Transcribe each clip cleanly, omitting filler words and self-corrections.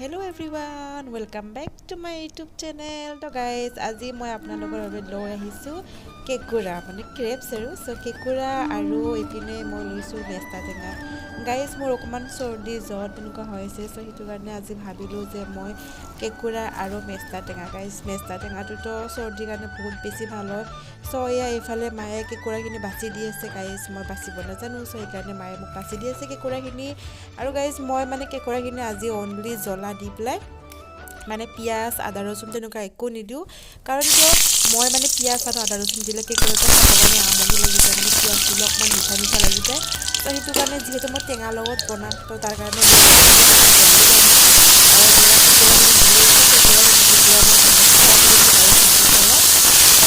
Hello everyone, welcome back to my YouTube channel. So guys, আজি মই আপোনালোকৰ বাবে লৈ আহিছো কেকুৰা মানে ক্ৰেপছ আৰু সো কেকুৰা আৰু এপিনে মই লৈছো মেষ্টা টেঙা। গাইস মোৰ অকমান চৰ্দি জ্বৰ তেনেকুৱা হৈছে সো হিটো কাৰণে আজি ভাবিলো যে মই কেকুৰা আৰু মেষ্টা টেঙা গাইস মেষ্টা টেঙাটো তো চৰ্দিৰ কাৰণে বহুত বেছি ভাল হয়। সো এয়া এফালে মায়ে কেকুৰাখিনি বাছি দি আছে গাইস মই বাছিব নাজানো সো সেইকাৰণে মায়ে মোক বাছি দি আছে কেকুৰাখিনি আৰু গাইস মই মানে কেকুৰাখিনি আজি অনলি জ্বলা দি পেলাই মানে পিয়াজ আদা ৰসুন তেনেকুৱা একো নিদিও কাৰণ কিয় মই মানে পিয়াজ আৰু আদা ৰসুন দিলে কেকুৰাটো খাবলৈ আমনি লাগি যায় মানে পিয়াজ দিলে অকমান মিঠা মিঠা লাগি যায় তো সেইটো কাৰণে যিহেতু মই টেঙা লগত বনাম তো তাৰ কাৰণে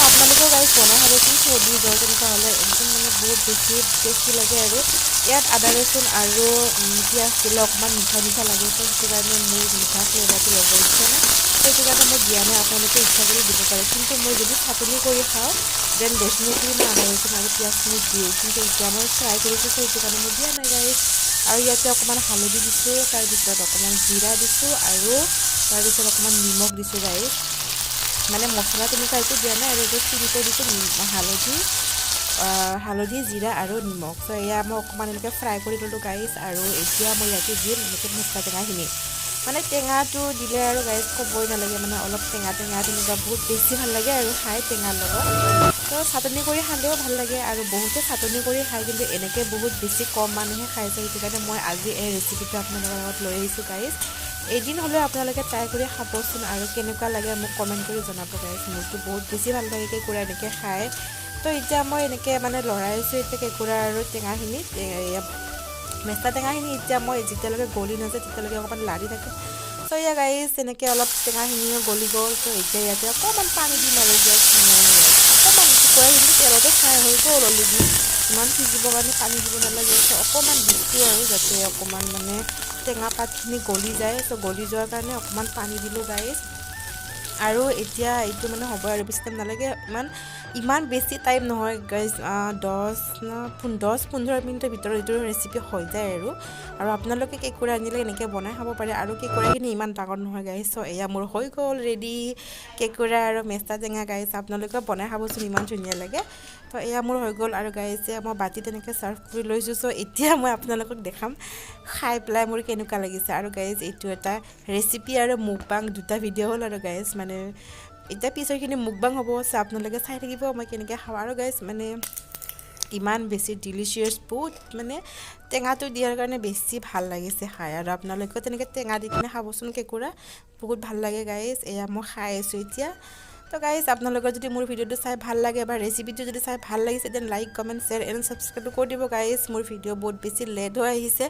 আপোনালোকেও গাইছ বনাই খাবচোন চৰ্দি জ্বৰ তেনেকুৱা হ'লে একদম মানে বহুত বেছি টেষ্টি লাগে আৰু ইয়াত আদা ৰসুন আৰু পিঁয়াজ দিলে অকণমান মিঠা মিঠা লাগে তো সেইটো কাৰণে মোৰ মিঠা ফ্লেভাৰটো ল'ব ইচ্ছা নাই সেইটো কাৰণে মই দিয়া নাই আপোনালোকে ইচ্ছা কৰি দিব পাৰে কিন্তু মই যদি চাটনি কৰি খাওঁ দেন ডেফিনেটলি মই আদা ৰসুন আৰু পিঁয়াজখিনি দিওঁ কিন্তু এতিয়া মই ফ্ৰাই কৰিছোঁ সেইটো কাৰণে মই দিয়া নাই গাইছ আৰু ইয়াতে অকণমান হালধি দিছোঁ তাৰপিছত অকণমান জিৰা দিছোঁ আৰু তাৰপিছত অকণমান নিমখ দিছোঁ গাইছ মানে মছলা তেনেকুৱা একো দিয়া নাই আৰু চিনিটো দিছোঁ হালধি জিৰা আৰু নিমখ তো এয়া মই অকণমান এনেকৈ ফ্ৰাই কৰি ল'লোঁ গাইছ আৰু এতিয়া মই ইয়াতে দিম এনেকৈ মেষ্টা টেঙাখিনি মানে টেঙাটো দিলে আৰু গাইছ ক'বই নালাগে মানে অলপ টেঙা তেনেকুৱা বহুত বেছি ভাল লাগে আৰু খাই টেঙাৰ লগত তো চাটনি কৰি খালেও ভাল লাগে আৰু বহুতে চাটনি কৰি খায় কিন্তু এনেকৈ বহুত বেছি কম মানুহে খাইছে সেইটো কাৰণে মই আজি এই ৰেচিপিটো আপোনালোকৰ লগত লৈ আহিছোঁ গাইছ এদিন হ'লেও আপোনালোকে ট্ৰাই কৰি খাবচোন আৰু কেনেকুৱা লাগে মোক কমেণ্ট কৰি জনাব গাইছ মোৰতো বহুত বেছি ভাল লাগে কেকুৰা এনেকৈ খায় তো এতিয়া মই এনেকৈ মানে লৰাইছোঁ এতিয়া কেকুৰা আৰু টেঙাখিনি মেষ্টা টেঙাখিনি এতিয়া মই যেতিয়ালৈকে গলি নাযায় তেতিয়ালৈকে অকণমান লাৰি থাকে তো এয়া গাইছ এনেকৈ অলপ টেঙাখিনিও গলি গ'ল তো এতিয়া ইয়াতে অকণমান পানী দিম আৰু অকণমান কেকুৰাখিনি তেলতে ফ্ৰাই হৈ গ'ল অলৰেডি ইমান সিজিবৰ কাৰণে পানী দিব নালাগে তো অকণমান দিছোঁ আৰু যাতে অকণমান মানে টেঙা পাতখিনি গলি যায় তো গলি যোৱাৰ কাৰণে অকণমান পানী দিলোঁ গাইছ আৰু এতিয়া এইটো মানে হ'ব আৰু বেছি টাইম নালাগে ইমান বেছি টাইম নহয় গাইজ 10-15 মিনিটৰ ভিতৰত এইটো ৰেচিপি হৈ যায় আৰু আপোনালোকে কেকুৰা আনিলে এনেকৈ বনাই খাব পাৰে আৰু কেকুৰাখিনি ইমান ডাঙৰ নহয় গাইজ চ' এয়া মোৰ হৈ গ'ল ৰেডি কেকুৰা আৰু মেষ্টা টেঙা গাইজ আপোনালোকে বনাই খাবচোন ইমান ধুনীয়া লাগে তো এয়া মোৰ হৈ গ'ল আৰু গাইজ মই বাতিত এনেকৈ ছাৰ্ভ কৰি লৈছোঁ চ' এতিয়া মই আপোনালোকক দেখাম খাই পেলাই মোৰ কেনেকুৱা লাগিছে আৰু গাইজ এইটো এটা ৰেচিপি আৰু মুকবাং দুটা ভিডিঅ' হ'ল আৰু গাইজ মানে এতিয়া পিছৰখিনি মুকবাং হ'ব চ' আপোনালোকে চাই থাকিব মই কেনেকৈ খাওঁ আৰু গাইজ মানে ইমান বেছি ডিলিচিয়াছ বহুত মানে টেঙাটো দিয়াৰ কাৰণে বেছি ভাল লাগিছে খাই আৰু আপোনালোকেও তেনেকৈ টেঙা দি কিনে খাবচোন কেকুৰা বহুত ভাল লাগে গাইজ এয়া মই খাই আছোঁ এতিয়া তো গাইজ আপোনালোকৰ যদি মোৰ ভিডিঅ'টো চাই ভাল লাগে বা ৰেচিপিটো যদি চাই ভাল লাগিছে then like comment share and subscribe কৰি দিব গাইজ মোৰ ভিডিঅ' বহুত বেছি লেট হৈ আহিছে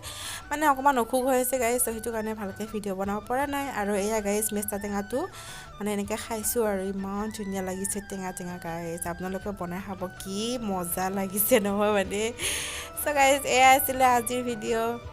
মানে অকণমান অসুখ হৈ আছে গাইজ তো সেইটো কাৰণে ভালকৈ ভিডিঅ' বনাব পৰা নাই আৰু এয়া গাইজ মেষ্টা টেঙাটো মানে এনেকৈ খাইছোঁ আৰু ইমান ধুনীয়া লাগিছে টেঙা গাইজ আপোনালোকে বনাই খাব কি মজা লাগিছে নহয় মানে চ' গাইজ এয়া আছিলে আজিৰ ভিডিঅ'